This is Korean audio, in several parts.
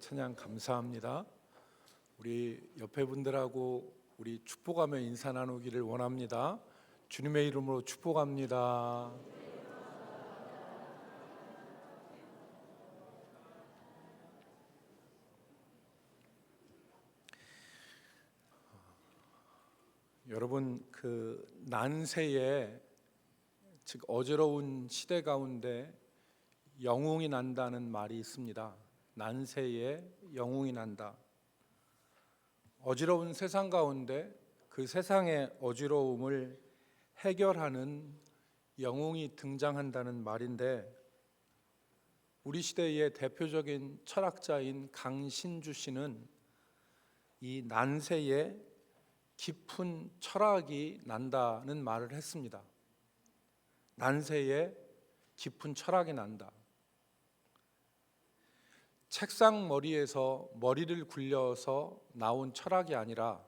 찬양 감사합니다. 우리 옆에 분들하고 우리 축복하며 인사 나누기를 원합니다. 주님의 이름으로 축복합니다. 여러분, 난세에, 즉 어지러운 시대 가운데 영웅이 난다는 말이 있습니다. 난세에 영웅이 난다. 어지러운 세상 가운데 그 세상의 어지러움을 해결하는 영웅이 등장한다는 말인데, 우리 시대의 대표적인 철학자인 강신주 씨는 이 난세에 깊은 철학이 난다는 말을 했습니다. 난세에 깊은 철학이 난다. 책상 머리에서 머리를 굴려서 나온 철학이 아니라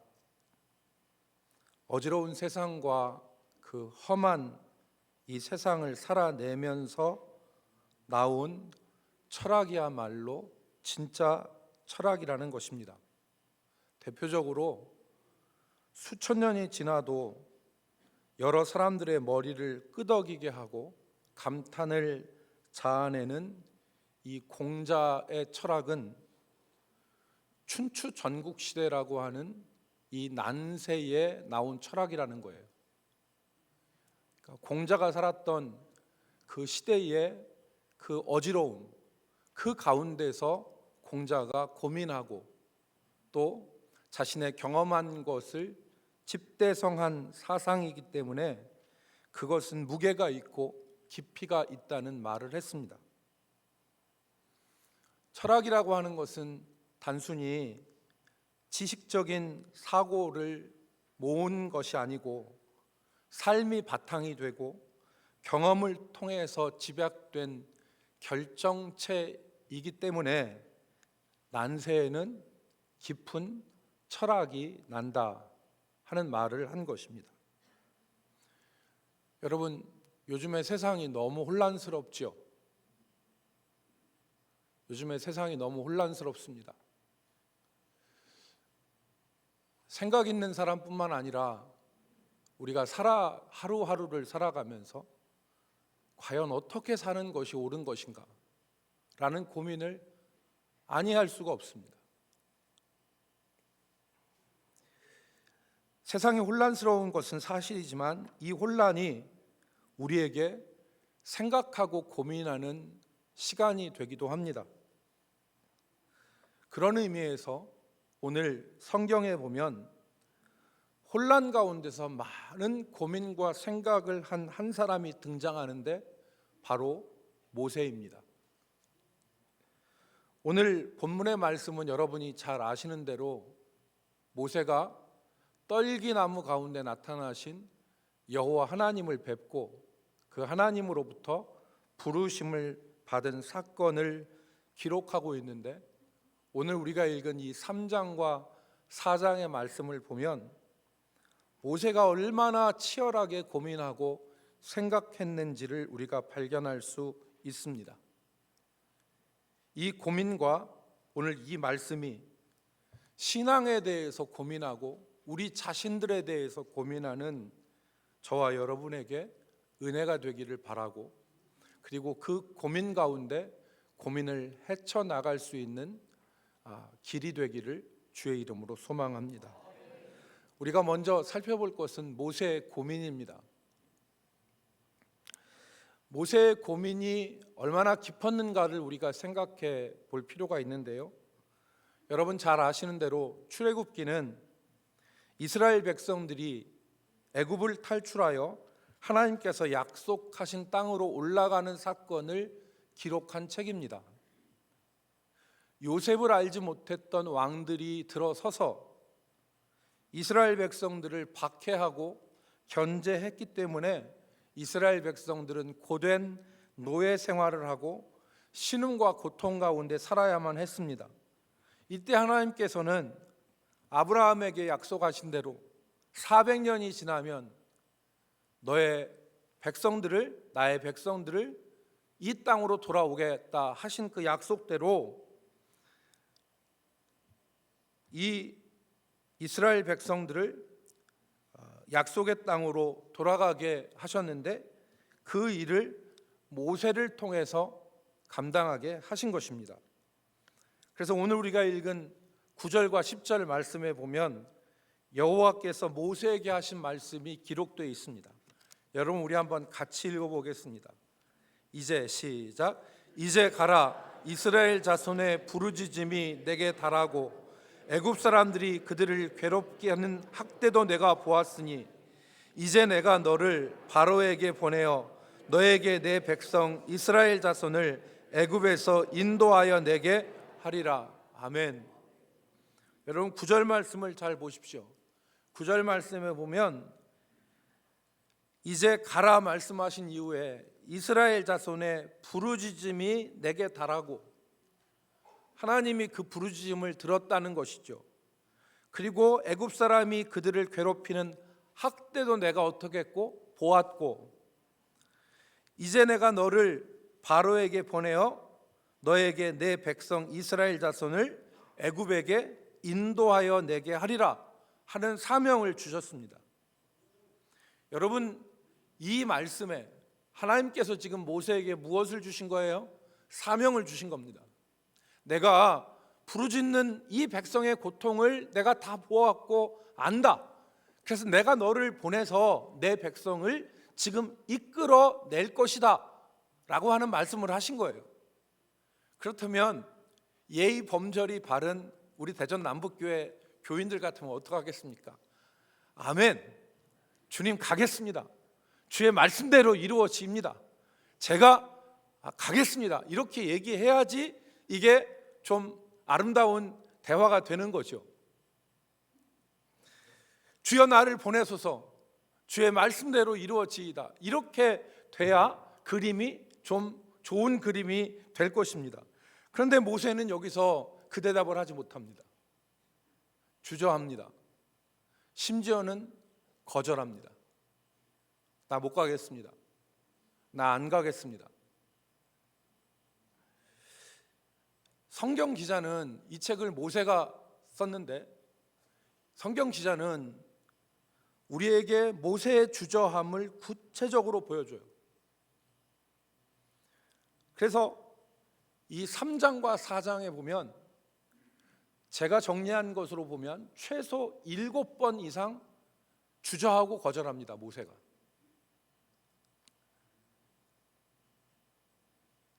어지러운 세상과 그 험한 이 세상을 살아내면서 나온 철학이야말로 진짜 철학이라는 것입니다. 대표적으로 수천 년이 지나도 여러 사람들의 머리를 끄덕이게 하고 감탄을 자아내는 이 공자의 철학은 춘추 전국시대라고 하는 이 난세에 나온 철학이라는 거예요. 그러니까 공자가 살았던 그 시대의 그 어지러움, 그 가운데서 공자가 고민하고 또 자신의 경험한 것을 집대성한 사상이기 때문에 그것은 무게가 있고 깊이가 있다는 말을 했습니다. 철학이라고 하는 것은 단순히 지식적인 사고를 모은 것이 아니고 삶이 바탕이 되고 경험을 통해서 집약된 결정체이기 때문에 난세에는 깊은 철학이 난다 하는 말을 한 것입니다. 여러분, 요즘에 세상이 너무 혼란스럽죠? 요즘에 세상이 너무 혼란스럽습니다. 생각 있는 사람뿐만 아니라 우리가 하루하루를 살아가면서 과연 어떻게 사는 것이 옳은 것인가 라는 고민을 아니할 수가 없습니다. 세상이 혼란스러운 것은 사실이지만 이 혼란이 우리에게 생각하고 고민하는 시간이 되기도 합니다. 그런 의미에서 오늘 성경에 보면 혼란 가운데서 많은 고민과 생각을 한 한 사람이 등장하는데 바로 모세입니다. 오늘 본문의 말씀은 여러분이 잘 아시는 대로 모세가 떨기나무 가운데 나타나신 여호와 하나님을 뵙고 그 하나님으로부터 부르심을 받은 사건을 기록하고 있는데, 오늘 우리가 읽은 이 3장과 4장의 말씀을 보면 모세가 얼마나 치열하게 고민하고 생각했는지를 우리가 발견할 수 있습니다. 이 고민과 오늘 이 말씀이 신앙에 대해서 고민하고 우리 자신들에 대해서 고민하는 저와 여러분에게 은혜가 되기를 바라고, 그리고 그 고민 가운데 고민을 헤쳐나갈 수 있는 길이 되기를 주의 이름으로 소망합니다. 우리가 먼저 살펴볼 것은 모세의 고민입니다. 모세의 고민이 얼마나 깊었는가를 우리가 생각해 볼 필요가 있는데요. 여러분 잘 아시는 대로 출애굽기는 이스라엘 백성들이 애굽을 탈출하여 하나님께서 약속하신 땅으로 올라가는 사건을 기록한 책입니다. 요셉을 알지 못했던 왕들이 들어서서 이스라엘 백성들을 박해하고 견제했기 때문에 이스라엘 백성들은 고된 노예 생활을 하고 신음과 고통 가운데 살아야만 했습니다. 이때 하나님께서는 아브라함에게 약속하신 대로 400년이 지나면 나의 백성들을 이 땅으로 돌아오겠다 하신 그 약속대로 이 이스라엘 백성들을 약속의 땅으로 돌아가게 하셨는데 그 일을 모세를 통해서 감당하게 하신 것입니다. 그래서 오늘 우리가 읽은 9절과 10절 말씀에 보면 여호와께서 모세에게 하신 말씀이 기록되어 있습니다. 여러분 우리 한번 같이 읽어보겠습니다. 이제 시작. 이제 가라. 이스라엘 자손의 부르짖음이 내게 달하고 애굽 사람들이 그들을 괴롭게 하는 학대도 내가 보았으니 이제 내가 너를 바로에게 보내어 너에게 내 백성 이스라엘 자손을 애굽에서 인도하여 내게 하리라. 아멘. 여러분 9절 말씀을 잘 보십시오. 9절 말씀에 보면 이제 가라 말씀하신 이후에 이스라엘 자손의 부르짖음이 내게 달하고 하나님이 그 부르짖음을 들었다는 것이죠. 그리고 애굽 사람이 그들을 괴롭히는 학대도 내가 어떻게 했고 보았고 이제 내가 너를 바로에게 보내어 너에게 내 백성 이스라엘 자손을 애굽에게 인도하여 내게 하리라 하는 사명을 주셨습니다. 여러분 이 말씀에 하나님께서 지금 모세에게 무엇을 주신 거예요? 사명을 주신 겁니다. 내가 부르짖는 이 백성의 고통을 내가 다 보았고 안다. 그래서 내가 너를 보내서 내 백성을 지금 이끌어 낼 것이다 라고 하는 말씀을 하신 거예요. 그렇다면 예의 범절이 바른 우리 대전 남북교회 교인들 같으면 어떡하겠습니까? 아멘. 주님 가겠습니다. 주의 말씀대로 이루어집니다. 제가 가겠습니다. 이렇게 얘기해야지 이게 좀 아름다운 대화가 되는 거죠. 주여 나를 보내소서 주의 말씀대로 이루어지이다. 이렇게 돼야 그림이 좀 좋은 그림이 될 것입니다. 그런데 모세는 여기서 그 대답을 하지 못합니다. 주저합니다. 심지어는 거절합니다. 나 못 가겠습니다. 나 안 가겠습니다. 성경 기자는 이 책을 모세가 썼는데 성경 기자는 우리에게 모세의 주저함을 구체적으로 보여줘요. 그래서 이 3장과 4장에 보면 제가 정리한 것으로 보면 최소 7번 이상 주저하고 거절합니다. 모세가.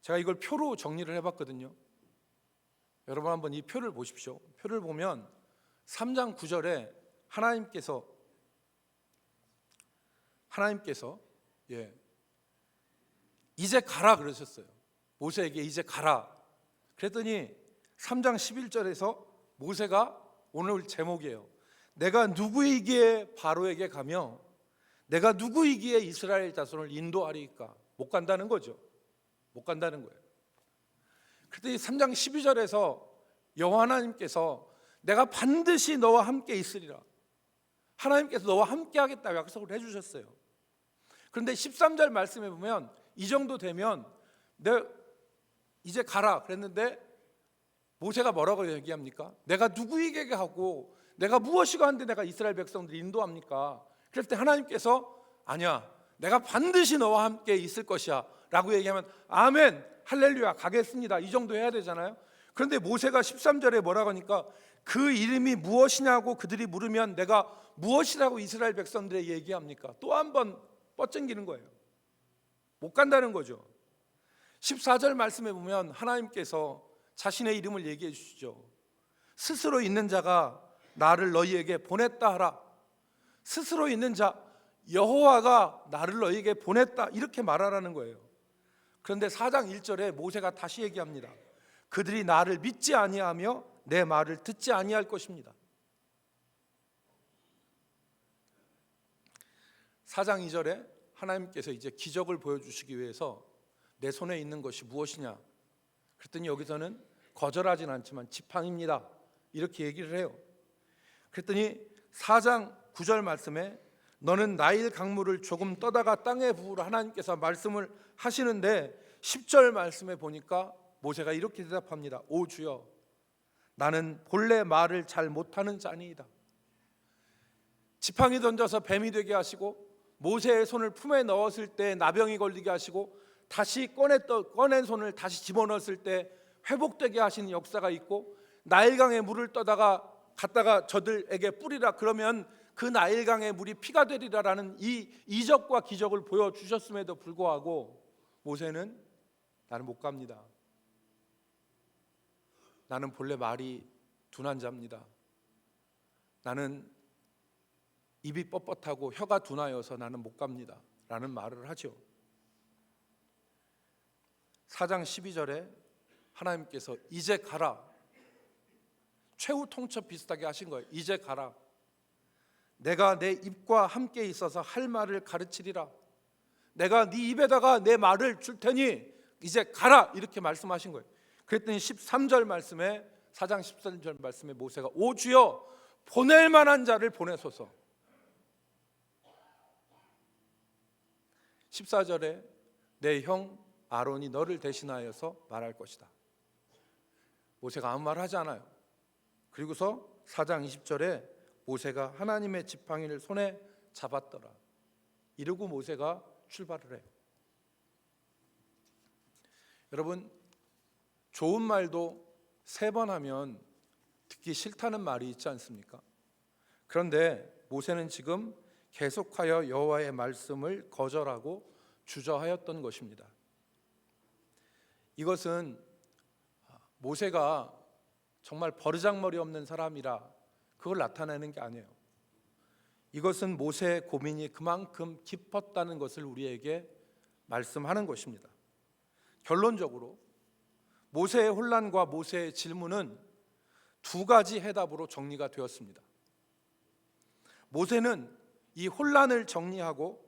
제가 이걸 표로 정리를 해봤거든요. 여러분 한번 이 표를 보십시오. 표를 보면 3장 9절에 하나님께서 이제 가라 그러셨어요. 모세에게 이제 가라. 그랬더니 3장 11절에서 모세가 오늘 제목이에요. 내가 누구이기에 바로에게 가며 내가 누구이기에 이스라엘 자손을 인도하리까? 못 간다는 거죠. 못 간다는 거예요. 그랬더니 3장 12절에서 여호와 하나님께서 내가 반드시 너와 함께 있으리라. 하나님께서 너와 함께 하겠다고 약속을 해주셨어요. 그런데 13절 말씀에 보면 이 정도 되면 이제 가라 그랬는데 모세가 뭐라고 얘기합니까? 내가 누구에게 하고 내가 무엇이고 한데 내가 이스라엘 백성들을 인도합니까? 그럴 때 하나님께서 아니야 내가 반드시 너와 함께 있을 것이야 라고 얘기하면 아멘 할렐루야 가겠습니다 이 정도 해야 되잖아요. 그런데 모세가 13절에 뭐라고 하니까 그 이름이 무엇이냐고 그들이 물으면 내가 무엇이라고 이스라엘 백성들에게 얘기합니까? 또 한 번 뻗쟁기는 거예요. 못 간다는 거죠. 14절 말씀에 보면 하나님께서 자신의 이름을 얘기해 주시죠. 스스로 있는 자가 나를 너희에게 보냈다 하라. 스스로 있는 자 여호와가 나를 너희에게 보냈다 이렇게 말하라는 거예요. 그런데 4장 1절에 모세가 다시 얘기합니다. 그들이 나를 믿지 아니하며 내 말을 듣지 아니할 것입니다. 4장 2절에 하나님께서 이제 기적을 보여주시기 위해서 내 손에 있는 것이 무엇이냐 그랬더니 여기서는 거절하진 않지만 지팡이입니다 이렇게 얘기를 해요. 그랬더니 4장 9절 말씀에 너는 나일 강물을 조금 떠다가 땅에 부으라 하나님께서 말씀을 하시는데 10절 말씀에 보니까 모세가 이렇게 대답합니다. 오 주여 나는 본래 말을 잘 못하는 자니이다. 지팡이 던져서 뱀이 되게 하시고 모세의 손을 품에 넣었을 때 나병이 걸리게 하시고 다시 꺼낸 손을 다시 집어넣었을 때 회복되게 하시는 역사가 있고 나일강에 물을 떠다가 갖다가 저들에게 뿌리라 그러면 그 나일강의 물이 피가 되리라라는 이 이적과 기적을 보여주셨음에도 불구하고 모세는 나는 못 갑니다. 나는 본래 말이 둔한 자입니다. 나는 입이 뻣뻣하고 혀가 둔하여서 나는 못 갑니다 라는 말을 하죠. 4장 12절에 하나님께서 이제 가라, 최후 통첩 비슷하게 하신 거예요. 이제 가라. 내가 내 입과 함께 있어서 할 말을 가르치리라. 내가 네 입에다가 내 말을 줄 테니 이제 가라, 이렇게 말씀하신 거예요. 그랬더니 13절 말씀에 4장 13절 말씀에 모세가 오 주여 보낼 만한 자를 보내소서. 14절에 내 형 아론이 너를 대신하여서 말할 것이다. 모세가 아무 말 하지 않아요. 그리고서 4장 20절에 모세가 하나님의 지팡이를 손에 잡았더라. 이러고 모세가 출발을 해요. 여러분, 좋은 말도 3번 하면 듣기 싫다는 말이 있지 않습니까? 그런데 모세는 지금 계속하여 여호와의 말씀을 거절하고 주저하였던 것입니다. 이것은 모세가 정말 버르장머리 없는 사람이라 그걸 나타내는 게 아니에요. 이것은 모세의 고민이 그만큼 깊었다는 것을 우리에게 말씀하는 것입니다. 결론적으로 모세의 혼란과 모세의 질문은 2가지 해답으로 정리가 되었습니다. 모세는 이 혼란을 정리하고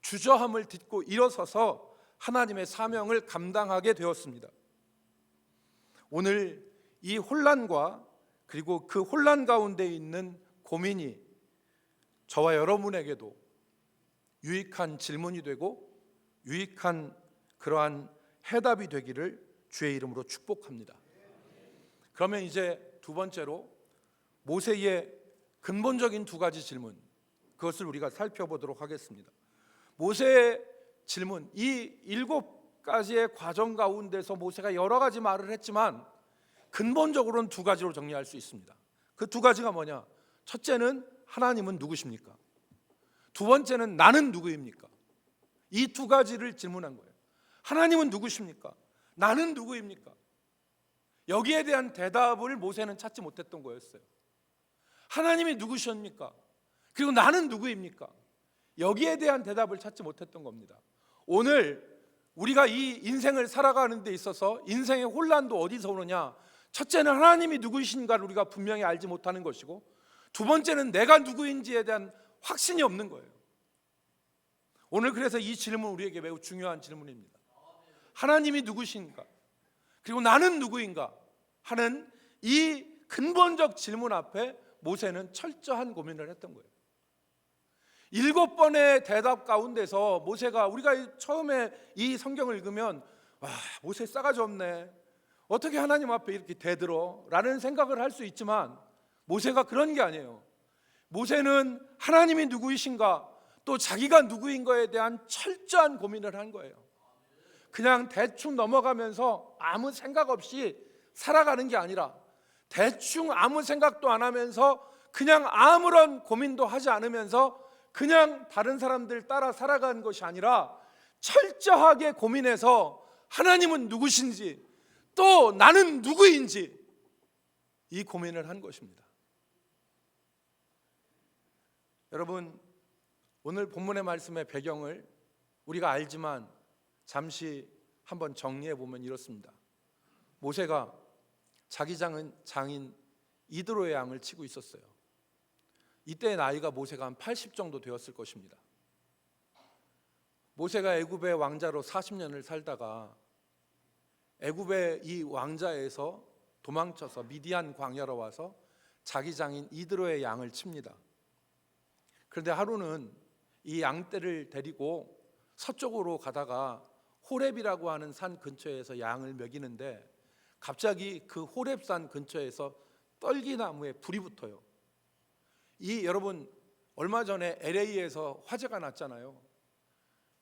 주저함을 딛고 일어서서 하나님의 사명을 감당하게 되었습니다. 오늘 이 혼란과 그리고 그 혼란 가운데 있는 고민이 저와 여러분에게도 유익한 질문이 되고 유익한 그러한 해답이 되기를 주의 이름으로 축복합니다. 그러면 이제 2번째로 모세의 근본적인 2가지 질문, 그것을 우리가 살펴보도록 하겠습니다. 모세의 질문, 이 7가지의 과정 가운데서 모세가 여러 가지 말을 했지만 근본적으로는 2가지로 정리할 수 있습니다. 그 2가지가 뭐냐? 첫째는 하나님은 누구십니까? 2번째는 나는 누구입니까? 이 2가지를 질문한 거예요. 하나님은 누구십니까? 나는 누구입니까? 여기에 대한 대답을 모세는 찾지 못했던 거였어요. 하나님이 누구십니까? 그리고 나는 누구입니까? 여기에 대한 대답을 찾지 못했던 겁니다. 오늘 우리가 이 인생을 살아가는 데 있어서 인생의 혼란도 어디서 오느냐? 첫째는 하나님이 누구이신가를 우리가 분명히 알지 못하는 것이고, 2번째는 내가 누구인지에 대한 확신이 없는 거예요. 오늘 그래서 이 질문 우리에게 매우 중요한 질문입니다. 하나님이 누구신가? 그리고 나는 누구인가? 하는 이 근본적 질문 앞에 모세는 철저한 고민을 했던 거예요. 7번의 대답 가운데서 모세가, 우리가 처음에 이 성경을 읽으면 와, 모세 싸가지 없네, 어떻게 하나님 앞에 이렇게 대들어? 라는 생각을 할 수 있지만 모세가 그런 게 아니에요. 모세는 하나님이 누구이신가, 또 자기가 누구인 거에 대한 철저한 고민을 한 거예요. 그냥 대충 넘어가면서 아무 생각 없이 살아가는 게 아니라, 대충 아무 생각도 안 하면서 그냥 아무런 고민도 하지 않으면서 그냥 다른 사람들 따라 살아가는 것이 아니라 철저하게 고민해서 하나님은 누구신지, 또 나는 누구인지 이 고민을 한 것입니다. 여러분, 오늘 본문의 말씀의 배경을 우리가 알지만 잠시 한번 정리해 보면 이렇습니다. 모세가 자기 장인 이드로의 양을 치고 있었어요. 이때 나이가 모세가 한 80 정도 되었을 것입니다. 모세가 애굽의 왕자로 40년을 살다가 애굽의 이 왕자에서 도망쳐서 미디안 광야로 와서 자기 장인 이드로의 양을 칩니다. 그런데 하루는 이 양떼를 데리고 서쪽으로 가다가 호렙이라고 하는 산 근처에서 양을 먹이는데 갑자기 그 호렙산 근처에서 떨기나무에 불이 붙어요. 여러분 얼마 전에 LA에서 화재가 났잖아요.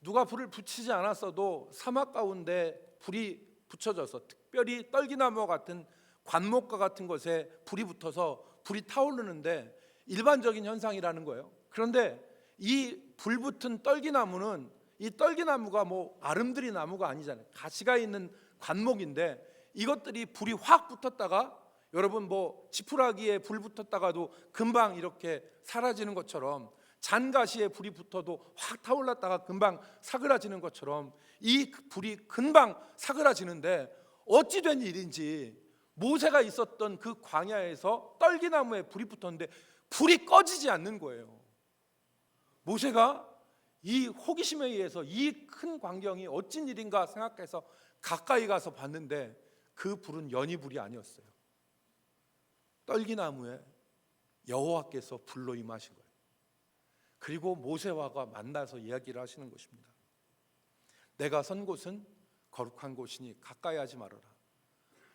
누가 불을 붙이지 않았어도 사막 가운데 불이 붙여져서, 특별히 떨기나무 같은 관목과 같은 것에 불이 붙어서 불이 타오르는데 일반적인 현상이라는 거예요. 그런데 이 불붙은 떨기나무는, 이 떨기나무가 뭐 아름드리 나무가 아니잖아요. 가시가 있는 관목인데 이것들이 불이 확 붙었다가, 여러분 뭐 지푸라기에 불 붙었다가도 금방 이렇게 사라지는 것처럼, 잔가시에 불이 붙어도 확 타올랐다가 금방 사그라지는 것처럼 이 불이 금방 사그라지는데, 어찌 된 일인지 모세가 있었던 그 광야에서 떨기나무에 불이 붙었는데 불이 꺼지지 않는 거예요. 모세가 이 호기심에 의해서 이 큰 광경이 어찐 일인가 생각해서 가까이 가서 봤는데 그 불은 연희불이 아니었어요. 떨기나무에 여호와께서 불로 임하신 거예요. 그리고 모세와가 만나서 이야기를 하시는 것입니다. 내가 선 곳은 거룩한 곳이니 가까이 하지 말아라.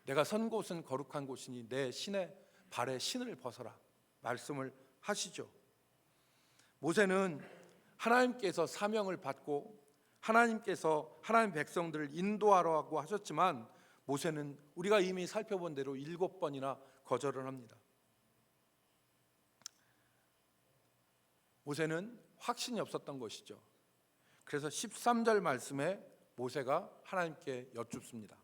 내가 선 곳은 거룩한 곳이니 내 신의 발에 신을 벗어라. 말씀을 하시죠. 모세는 하나님께서 사명을 받고 하나님께서 하나님 백성들을 인도하라고 하셨지만, 모세는 우리가 이미 살펴본 대로 7번이나 거절을 합니다. 모세는 확신이 없었던 것이죠. 그래서 13절 말씀에 모세가 하나님께 여쭙습니다.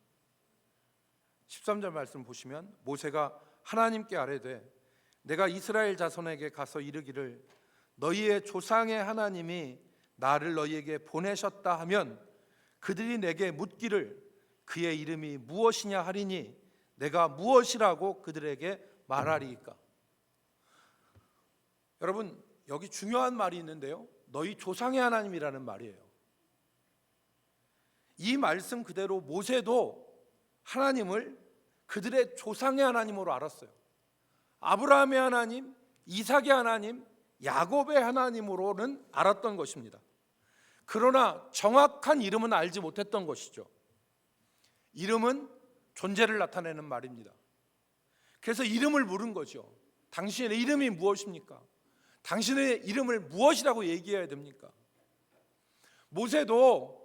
13절 말씀 보시면 모세가 하나님께 아뢰되 내가 이스라엘 자손에게 가서 이르기를 너희의 조상의 하나님이 나를 너희에게 보내셨다 하면 그들이 내게 묻기를 그의 이름이 무엇이냐 하리니 내가 무엇이라고 그들에게 말하리이까. 여러분 여기 중요한 말이 있는데요, 너희 조상의 하나님이라는 말이에요. 이 말씀 그대로 모세도 하나님을 그들의 조상의 하나님으로 알았어요. 아브라함의 하나님, 이삭의 하나님, 야곱의 하나님으로는 알았던 것입니다. 그러나 정확한 이름은 알지 못했던 것이죠. 이름은 존재를 나타내는 말입니다. 그래서 이름을 물은 거죠. 당신의 이름이 무엇입니까? 당신의 이름을 무엇이라고 얘기해야 됩니까? 모세도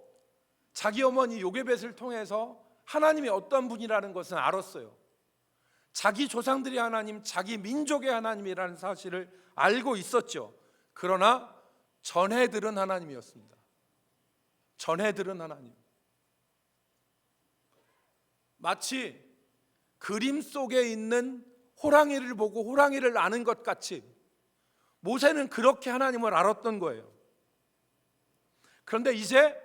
자기 어머니 요게벳을 통해서 하나님이 어떤 분이라는 것은 알았어요. 자기 조상들이 하나님, 자기 민족의 하나님이라는 사실을 알고 있었죠. 그러나 전해 들은 하나님이었습니다. 전해 들은 하나님. 마치 그림 속에 있는 호랑이를 보고 호랑이를 아는 것 같이 모세는 그렇게 하나님을 알았던 거예요. 그런데 이제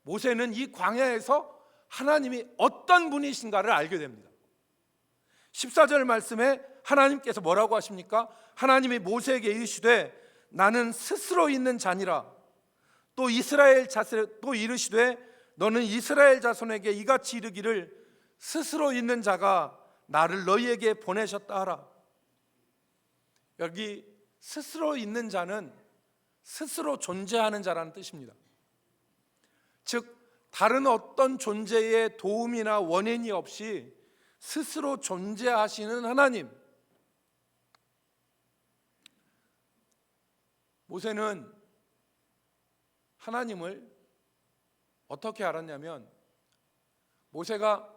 모세는 이 광야에서 하나님이 어떤 분이신가를 알게 됩니다. 14절 말씀에 하나님께서 뭐라고 하십니까? 하나님이 모세에게 이르시되 나는 스스로 있는 자니라. 또 이르시되 너는 이스라엘 자손에게 이같이 이르기를 스스로 있는 자가 나를 너희에게 보내셨다 하라. 여기 스스로 있는 자는 스스로 존재하는 자라는 뜻입니다. 즉 다른 어떤 존재의 도움이나 원인이 없이 스스로 존재하시는 하나님. 모세는 하나님을 어떻게 알았냐면, 모세가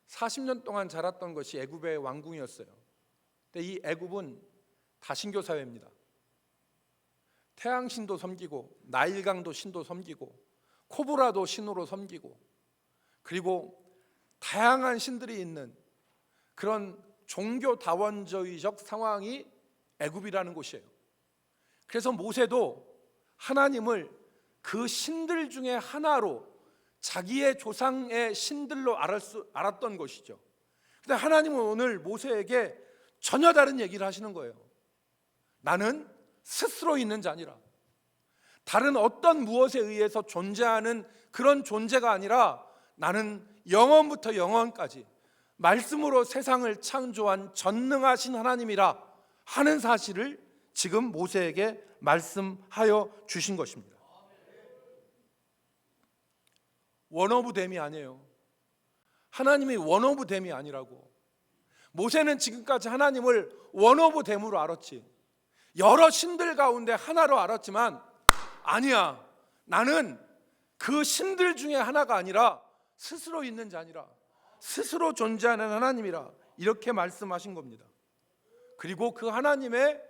40년 동안 자랐던 것이 애굽의 왕궁이었어요. 근데 이 애굽은 다신교 사회입니다. 태양신도 섬기고 나일강도 신도 섬기고 코브라도 신으로 섬기고, 그리고 다양한 신들이 있는 그런 종교 다원주의적 상황이 애굽이라는 곳이에요. 그래서 모세도 하나님을 그 신들 중에 하나로, 자기의 조상의 신들로 알았던 것이죠. 그런데 하나님은 오늘 모세에게 전혀 다른 얘기를 하시는 거예요. 나는 스스로 있는 자니라. 다른 어떤 무엇에 의해서 존재하는 그런 존재가 아니라 나는 영원부터 영원까지 말씀으로 세상을 창조한 전능하신 하나님이라 하는 사실을 지금 모세에게 말씀하여 주신 것입니다. 원오브 댐이 아니에요. 하나님이 원오브 댐이 아니라고. 모세는 지금까지 하나님을 원 오브 댐으로 알았지, 여러 신들 가운데 하나로 알았지만, 아니야, 나는 그 신들 중에 하나가 아니라 스스로 있는 자니라, 스스로 존재하는 하나님이라, 이렇게 말씀하신 겁니다. 그리고 그 하나님의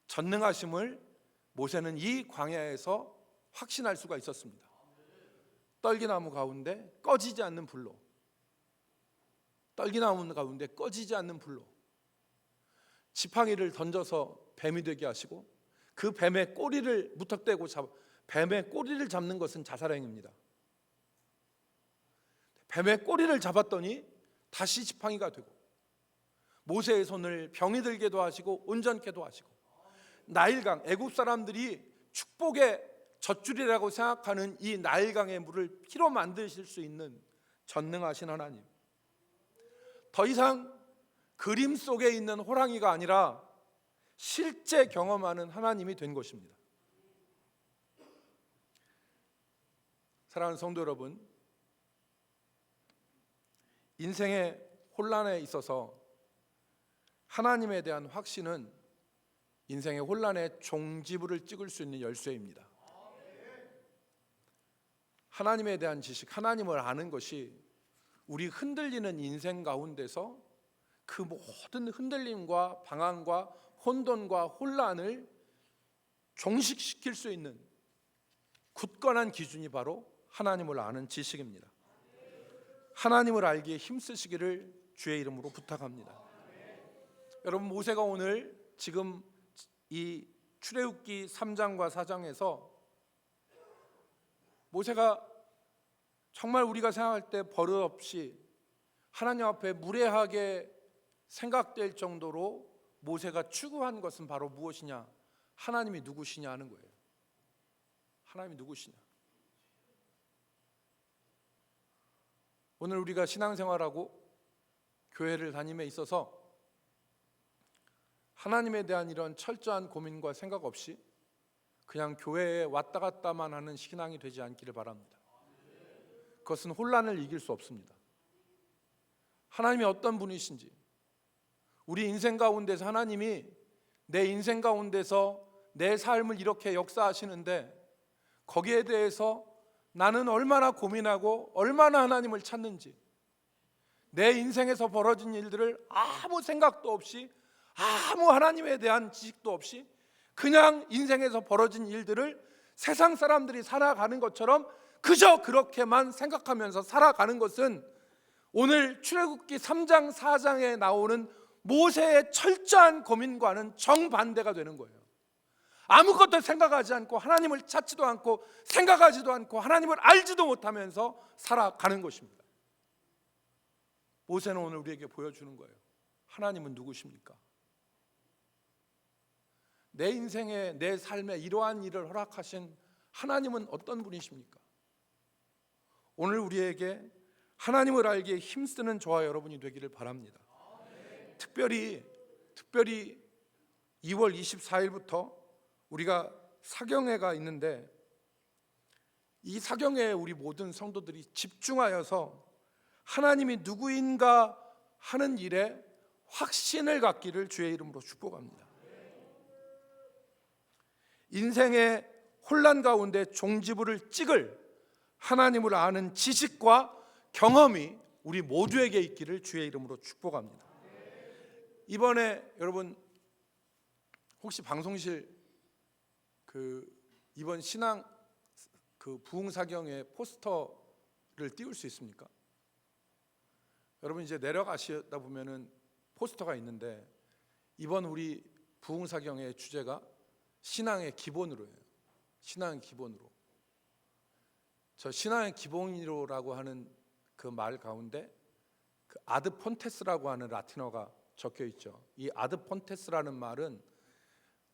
전능하심을 모세는 이 광야에서 확신할 수가 있었습니다. 떨기나무 가운데 꺼지지 않는 불로, 떨기나무 가운데 꺼지지 않는 불로 지팡이를 던져서 뱀이 되게 하시고, 그 뱀의 꼬리를 무턱대고 뱀의 꼬리를 잡는 것은 자살행위입니다. 뱀의 꼬리를 잡았더니 다시 지팡이가 되고, 모세의 손을 병이 들게도 하시고 온전케도 하시고, 나일강, 애굽 사람들이 축복의 젖줄이라고 생각하는 이 나일강의 물을 피로 만드실 수 있는 전능하신 하나님, 더 이상 그림 속에 있는 호랑이가 아니라 실제 경험하는 하나님이 된 것입니다. 사랑하는 성도 여러분, 인생의 혼란에 있어서 하나님에 대한 확신은 인생의 혼란의 종지부를 찍을 수 있는 열쇠입니다. 하나님에 대한 지식, 하나님을 아는 것이 우리 흔들리는 인생 가운데서 그 모든 흔들림과 방황과 혼돈과 혼란을 종식시킬 수 있는 굳건한 기준이 바로 하나님을 아는 지식입니다. 하나님을 알기에 힘쓰시기를 주의 이름으로 부탁합니다. 여러분, 모세가 오늘 지금 이 출애굽기 3장과 4장에서 모세가 정말 우리가 생각할 때 버릇없이 하나님 앞에 무례하게 생각될 정도로 모세가 추구한 것은 바로 무엇이냐? 하나님이 누구시냐 하는 거예요. 하나님이 누구시냐? 오늘 우리가 신앙생활하고 교회를 다님에 있어서 하나님에 대한 이런 철저한 고민과 생각 없이 그냥 교회에 왔다 갔다만 하는 신앙이 되지 않기를 바랍니다. 그것은 혼란을 이길 수 없습니다. 하나님이 어떤 분이신지, 우리 인생 가운데서 하나님이 내 인생 가운데서 내 삶을 이렇게 역사하시는데 거기에 대해서 나는 얼마나 고민하고 얼마나 하나님을 찾는지, 내 인생에서 벌어진 일들을 아무 생각도 없이, 아무 하나님에 대한 지식도 없이 그냥 인생에서 벌어진 일들을 세상 사람들이 살아가는 것처럼 그저 그렇게만 생각하면서 살아가는 것은 오늘 출애굽기 3장 4장에 나오는 모세의 철저한 고민과는 정반대가 되는 거예요. 아무것도 생각하지 않고 하나님을 찾지도 않고 생각하지도 않고 하나님을 알지도 못하면서 살아가는 것입니다. 모세는 오늘 우리에게 보여주는 거예요. 하나님은 누구십니까? 내 인생에, 내 삶에 이러한 일을 허락하신 하나님은 어떤 분이십니까? 오늘 우리에게 하나님을 알기에 힘쓰는 저와 여러분이 되기를 바랍니다. 특별히 2월 24일부터 우리가 사경회가 있는데, 이 사경회에 우리 모든 성도들이 집중하여서 하나님이 누구인가 하는 일에 확신을 갖기를 주의 이름으로 축복합니다. 인생의 혼란 가운데 종지부를 찍을 하나님을 아는 지식과 경험이 우리 모두에게 있기를 주의 이름으로 축복합니다. 이번에 여러분 혹시 방송실 이번 신앙 부흥사경의 포스터를 띄울 수 있습니까? 여러분 이제 내려가시다 보면은 포스터가 있는데, 이번 우리 부흥사경의 주제가 신앙의 기본으로예요. 신앙의 기본으로. 저 신앙의 기본으로라고 하는 그 말 가운데 그 아드 폰테스라고 하는 라틴어가 적혀 있죠. 이 아드 폰테스라는 말은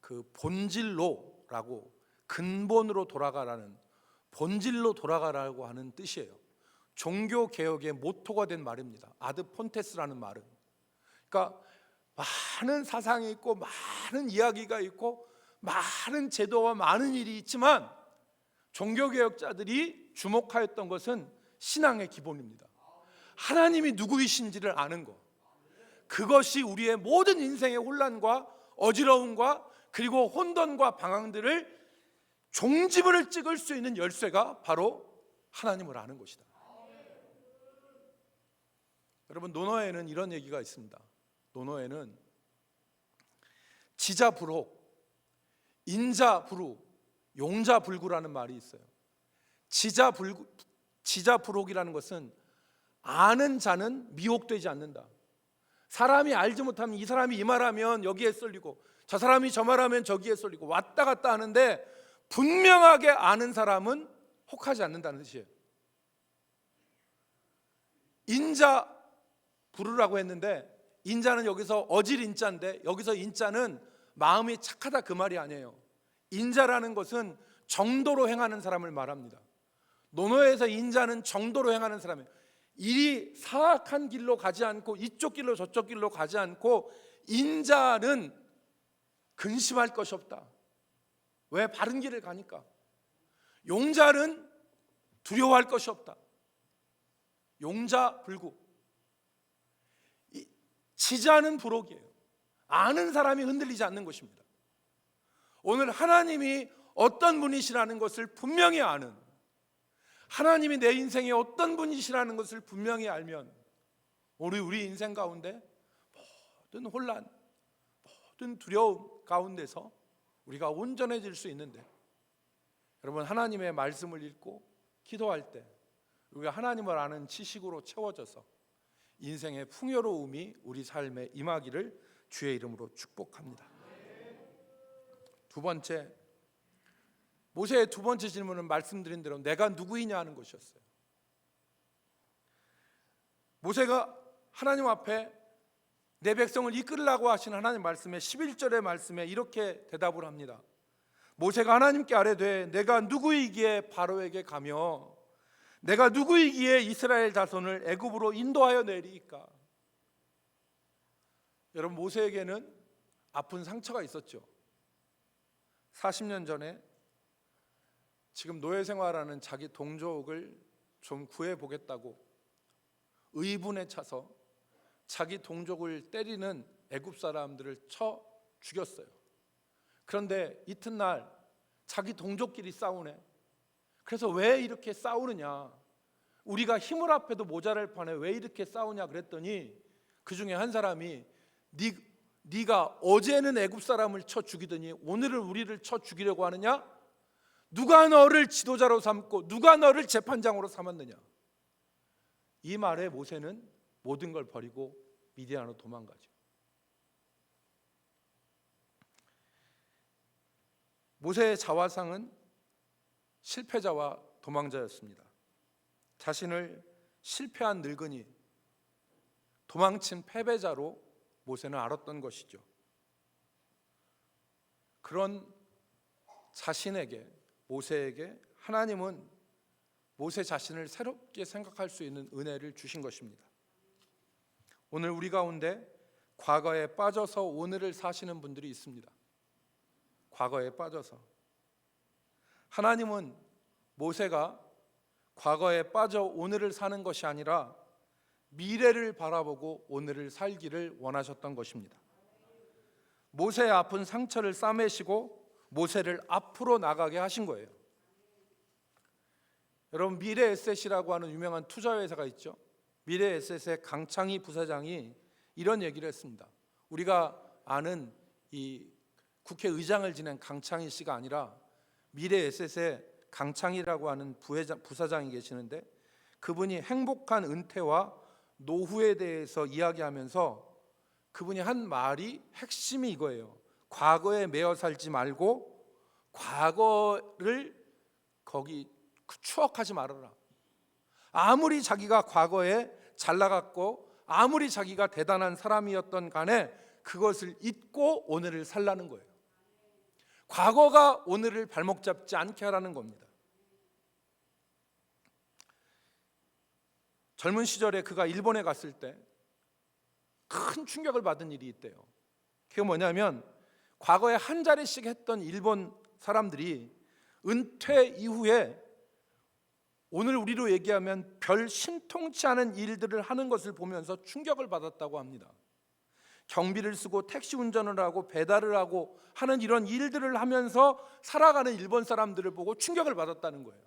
그 본질로라고, 근본으로 돌아가라는, 본질로 돌아가라고 하는 뜻이에요. 종교 개혁의 모토가 된 말입니다. 아드 폰테스라는 말은. 그러니까 많은 사상이 있고 많은 이야기가 있고 많은 제도와 많은 일이 있지만 종교 개혁자들이 주목하였던 것은 신앙의 기본입니다. 하나님이 누구이신지를 아는 것. 그것이 우리의 모든 인생의 혼란과 어지러움과 그리고 혼돈과 방황들을 종지부를 찍을 수 있는 열쇠가 바로 하나님을 아는 것이다. 여러분, 논어에는 이런 얘기가 있습니다. 논어에는 지자불혹, 인자불우, 용자불구라는 말이 있어요. 지자불혹이라는 것은 아는 자는 미혹되지 않는다. 사람이 알지 못하면 이 사람이 이 말하면 여기에 쏠리고 저 사람이 저 말하면 저기에 쏠리고 왔다 갔다 하는데 분명하게 아는 사람은 혹하지 않는다는 뜻이에요. 인자불우라고 했는데 인자는 여기서 어질 인자인데 여기서 인자는 마음이 착하다 그 말이 아니에요. 인자라는 것은 정도로 행하는 사람을 말합니다. 논어에서 인자는 정도로 행하는 사람이에요. 일이 사악한 길로 가지 않고 이쪽 길로 저쪽 길로 가지 않고 인자는 근심할 것이 없다. 왜? 바른 길을 가니까. 용자는 두려워할 것이 없다. 용자불구. 지자는 부록이에요. 아는 사람이 흔들리지 않는 것입니다. 오늘 하나님이 어떤 분이시라는 것을 분명히 아는, 하나님이 내 인생에 어떤 분이시라는 것을 분명히 알면 우리 인생 가운데 모든 혼란, 모든 두려움 가운데서 우리가 온전해질 수 있는데, 여러분, 하나님의 말씀을 읽고 기도할 때 우리가 하나님을 아는 지식으로 채워져서 인생의 풍요로움이 우리 삶에 임하기를 주의 이름으로 축복합니다. 두 번째, 모세의 두 번째 질문은 말씀드린 대로 내가 누구이냐 하는 것이었어요. 모세가 하나님 앞에 내 백성을 이끌으라고 하신 하나님 말씀에 11절의 말씀에 이렇게 대답을 합니다. 모세가 하나님께 아뢰되 내가 누구이기에 바로에게 가며 내가 누구이기에 이스라엘 자손을 애굽으로 인도하여 내리이까. 여러분, 모세에게는 아픈 상처가 있었죠. 40년 전에 지금 노예 생활하는 자기 동족을 좀 구해보겠다고 의분에 차서 자기 동족을 때리는 애굽 사람들을 쳐 죽였어요. 그런데 이튿날 자기 동족끼리 싸우네. 그래서 왜 이렇게 싸우느냐, 우리가 힘을 합해도 모자랄 판에 왜 이렇게 싸우냐 그랬더니 그 중에 한 사람이 네가 어제는 애굽 사람을 쳐 죽이더니 오늘은 우리를 쳐 죽이려고 하느냐? 누가 너를 지도자로 삼고 누가 너를 재판장으로 삼았느냐? 이 말에 모세는 모든 걸 버리고 미디안으로 도망가죠. 모세의 자화상은 실패자와 도망자였습니다. 자신을 실패한 늙은이, 도망친 패배자로 모세는 알았던 것이죠. 그런 자신에게, 모세에게 하나님은 모세 자신을 새롭게 생각할 수 있는 은혜를 주신 것입니다. 오늘 우리 가운데 과거에 빠져서 오늘을 사시는 분들이 있습니다. 과거에 빠져서. 하나님은 모세가 과거에 빠져 오늘을 사는 것이 아니라 미래를 바라보고 오늘을 살기를 원하셨던 것입니다. 모세의 아픈 상처를 싸매시고 모세를 앞으로 나가게 하신 거예요. 여러분, 미래에셋이라고 하는 유명한 투자회사가 있죠. 미래에셋의 강창희 부사장이 이런 얘기를 했습니다. 우리가 아는 이 국회의장을 지낸 강창희 씨가 아니라 미래에셋의 강창희라고 하는 부사장이 계시는데, 그분이 행복한 은퇴와 노후에 대해서 이야기하면서 그분이 한 말이 핵심이 이거예요. 과거에 매여 살지 말고 과거를 거기 추억하지 말아라. 아무리 자기가 과거에 잘 나갔고 아무리 자기가 대단한 사람이었던 간에 그것을 잊고 오늘을 살라는 거예요. 과거가 오늘을 발목 잡지 않게 하라는 겁니다. 젊은 시절에 그가 일본에 갔을 때 큰 충격을 받은 일이 있대요. 그게 뭐냐면, 과거에 한 자리씩 했던 일본 사람들이 은퇴 이후에 오늘 우리로 얘기하면 별 신통치 않은 일들을 하는 것을 보면서 충격을 받았다고 합니다. 경비를 쓰고 택시 운전을 하고 배달을 하고 하는 이런 일들을 하면서 살아가는 일본 사람들을 보고 충격을 받았다는 거예요.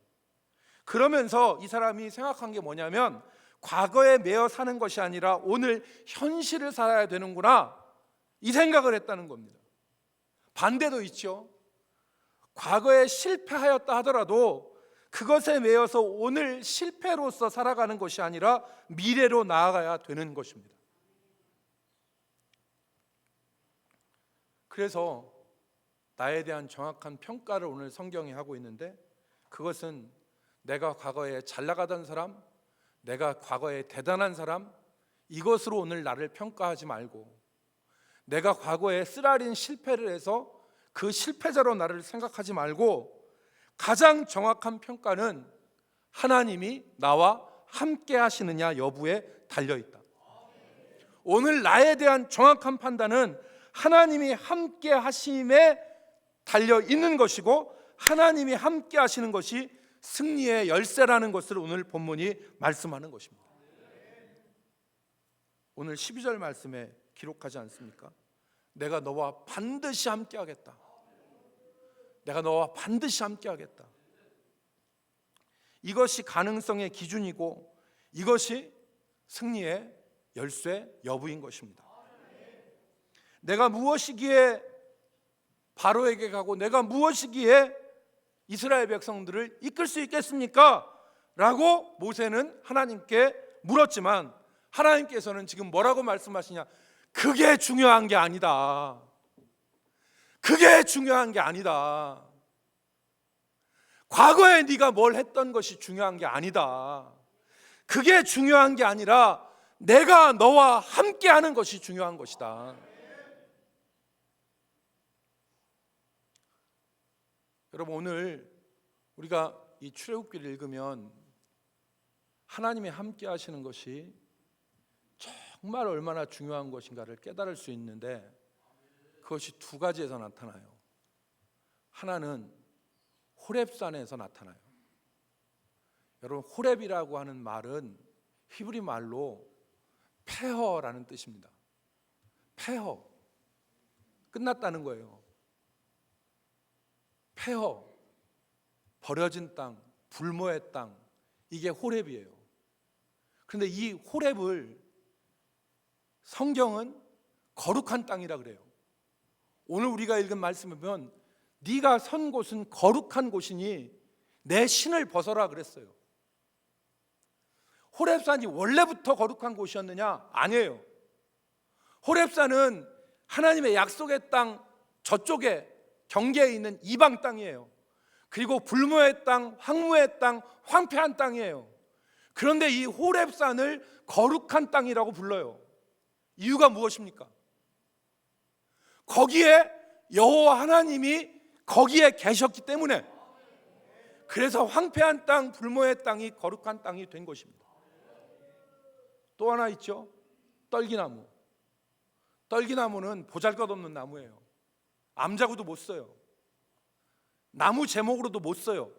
그러면서 이 사람이 생각한 게 뭐냐면, 과거에 매여 사는 것이 아니라 오늘 현실을 살아야 되는구나, 이 생각을 했다는 겁니다. 반대도 있죠. 과거에 실패하였다 하더라도 그것에 매여서 오늘 실패로서 살아가는 것이 아니라 미래로 나아가야 되는 것입니다. 그래서 나에 대한 정확한 평가를 오늘 성경이 하고 있는데, 그것은 내가 과거에 잘 나가던 사람, 내가 과거에 대단한 사람, 이것으로 오늘 나를 평가하지 말고, 내가 과거에 쓰라린 실패를 해서 그 실패자로 나를 생각하지 말고, 가장 정확한 평가는 하나님이 나와 함께 하시느냐 여부에 달려있다. 오늘 나에 대한 정확한 판단은 하나님이 함께 하심에 달려있는 것이고, 하나님이 함께 하시는 것이 승리의 열쇠라는 것을 오늘 본문이 말씀하는 것입니다. 오늘 12절 말씀에 기록하지 않습니까? 내가 너와 반드시 함께 하겠다. 내가 너와 반드시 함께 하겠다. 이것이 가능성의 기준이고, 이것이 승리의 열쇠 여부인 것입니다. 내가 무엇이기에 바로에게 가고 내가 무엇이기에 이스라엘 백성들을 이끌 수 있겠습니까? 라고 모세는 하나님께 물었지만, 하나님께서는 지금 뭐라고 말씀하시냐? 그게 중요한 게 아니다. 그게 중요한 게 아니다. 과거에 네가 뭘 했던 것이 중요한 게 아니다. 그게 중요한 게 아니라 내가 너와 함께 하는 것이 중요한 것이다. 여러분, 오늘 우리가 이 출애굽기를 읽으면 하나님이 함께 하시는 것이 정말 얼마나 중요한 것인가를 깨달을 수 있는데, 그것이 두 가지에서 나타나요. 하나는 호렙산에서 나타나요. 여러분, 호렙이라고 하는 말은 히브리 말로 폐허라는 뜻입니다. 폐허, 끝났다는 거예요. 폐허, 버려진 땅, 불모의 땅, 이게 호렙이에요. 그런데 이 호렙을 성경은 거룩한 땅이라 그래요. 오늘 우리가 읽은 말씀을 보면 네가 선 곳은 거룩한 곳이니 내 신을 벗어라 그랬어요. 호렙산이 원래부터 거룩한 곳이었느냐? 아니에요. 호렙산은 하나님의 약속의 땅 저쪽에 경계에 있는 이방 땅이에요. 그리고 불모의 땅, 황무의 땅, 황폐한 땅이에요. 그런데 이 호렙산을 거룩한 땅이라고 불러요. 이유가 무엇입니까? 거기에 여호와 하나님이 거기에 계셨기 때문에, 그래서 황폐한 땅, 불모의 땅이 거룩한 땅이 된 것입니다. 또 하나 있죠. 떨기나무. 떨기나무는 보잘것없는 나무예요. 암자구도 못 써요. 나무 제목으로도 못 써요.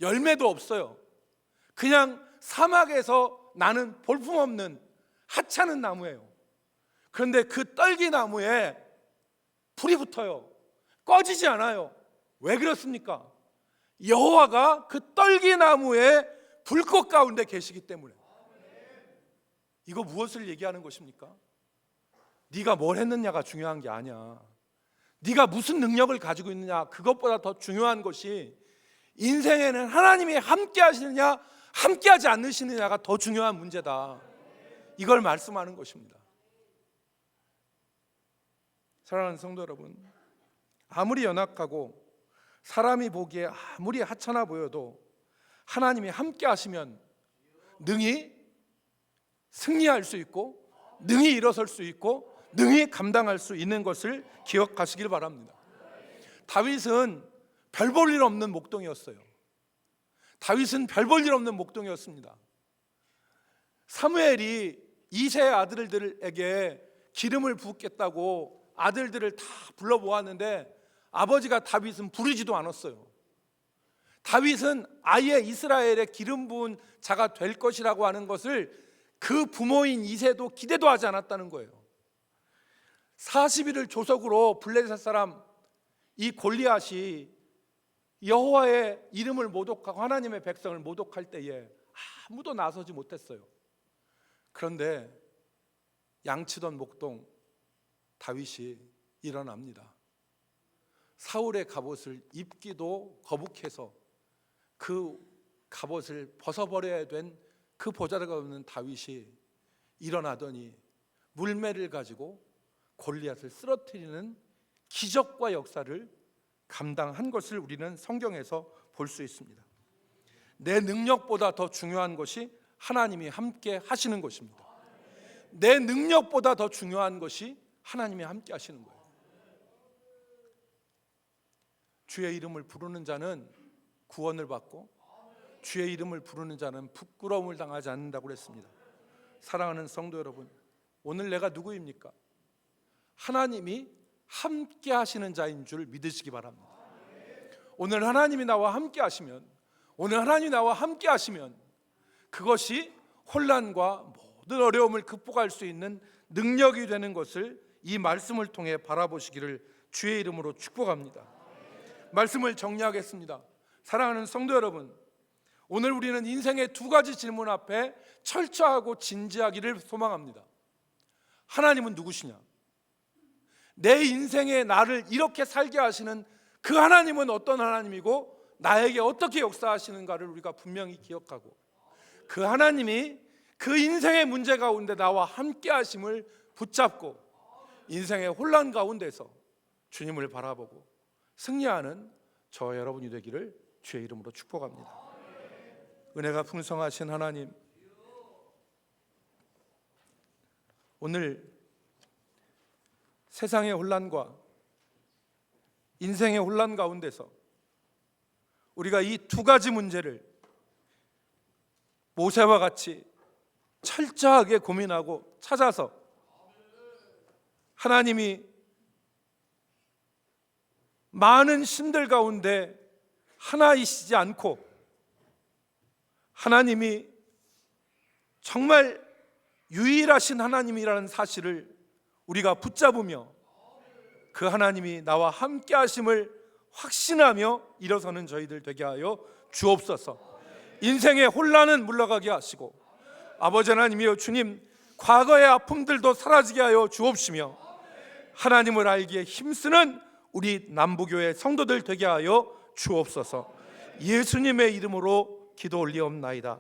열매도 없어요. 그냥 사막에서 나는 볼품없는 하찮은 나무예요. 그런데 그 떨기나무에 불이 붙어요. 꺼지지 않아요. 왜 그렇습니까? 여호와가 그 떨기나무의 불꽃 가운데 계시기 때문에. 이거 무엇을 얘기하는 것입니까? 네가 뭘 했느냐가 중요한 게 아니야. 네가 무슨 능력을 가지고 있느냐, 그것보다 더 중요한 것이 인생에는 하나님이 함께 하시느냐 함께 하지 않으시느냐가 더 중요한 문제다. 이걸 말씀하는 것입니다. 사랑하는 성도 여러분, 아무리 연약하고 사람이 보기에 아무리 하찮아 보여도 하나님이 함께 하시면 능히 승리할 수 있고, 능히 일어설 수 있고, 능히 감당할 수 있는 것을 기억하시길 바랍니다. 다윗은 별 볼 일 없는 목동이었어요. 다윗은 별 볼 일 없는 목동이었습니다. 사무엘이 이새의 아들들에게 기름을 붓겠다고 아들들을 다 불러모았는데 아버지가 다윗은 부르지도 않았어요. 다윗은 아예 이스라엘의 기름 부은 자가 될 것이라고 하는 것을 그 부모인 이새도 기대도 하지 않았다는 거예요. 40일을 조석으로 블레셋 사람 이 골리앗이 여호와의 이름을 모독하고 하나님의 백성을 모독할 때에 아무도 나서지 못했어요. 그런데 양치던 목동 다윗이 일어납니다. 사울의 갑옷을 입기도 거북해서 그 갑옷을 벗어버려야 된 그 보잘것 없는 다윗이 일어나더니 물매를 가지고 골리앗을 쓰러뜨리는 기적과 역사를 감당한 것을 우리는 성경에서 볼 수 있습니다. 내 능력보다 더 중요한 것이 하나님이 함께 하시는 것입니다. 내 능력보다 더 중요한 것이 하나님이 함께 하시는 거예요. 주의 이름을 부르는 자는 구원을 받고 주의 이름을 부르는 자는 부끄러움을 당하지 않는다고 그랬습니다. 사랑하는 성도 여러분, 오늘 내가 누구입니까? 하나님이 함께 하시는 자인 줄 믿으시기 바랍니다. 오늘 하나님이 나와 함께 하시면, 오늘 하나님이 나와 함께 하시면 그것이 혼란과 모든 어려움을 극복할 수 있는 능력이 되는 것을 이 말씀을 통해 바라보시기를 주의 이름으로 축복합니다. 말씀을 정리하겠습니다. 사랑하는 성도 여러분, 오늘 우리는 인생의 두 가지 질문 앞에 철저하고 진지하기를 소망합니다. 하나님은 누구시냐? 내 인생의 나를 이렇게 살게 하시는 그 하나님은 어떤 하나님이고 나에게 어떻게 역사하시는가를 우리가 분명히 기억하고, 그 하나님이 그 인생의 문제 가운데 나와 함께 하심을 붙잡고 인생의 혼란 가운데서 주님을 바라보고 승리하는 저와 여러분이 되기를 주의 이름으로 축복합니다. 은혜가 풍성하신 하나님, 오늘 세상의 혼란과 인생의 혼란 가운데서 우리가 이 두 가지 문제를 모세와 같이 철저하게 고민하고 찾아서 하나님이 많은 신들 가운데 하나이시지 않고 하나님이 정말 유일하신 하나님이라는 사실을 우리가 붙잡으며 그 하나님이 나와 함께 하심을 확신하며 일어서는 저희들 되게 하여 주옵소서. 인생의 혼란은 물러가게 하시고 아버지 하나님이여 주님, 과거의 아픔들도 사라지게 하여 주옵시며 하나님을 알기에 힘쓰는 우리 남부교회 성도들 되게 하여 주옵소서. 예수님의 이름으로 기도 올리옵나이다.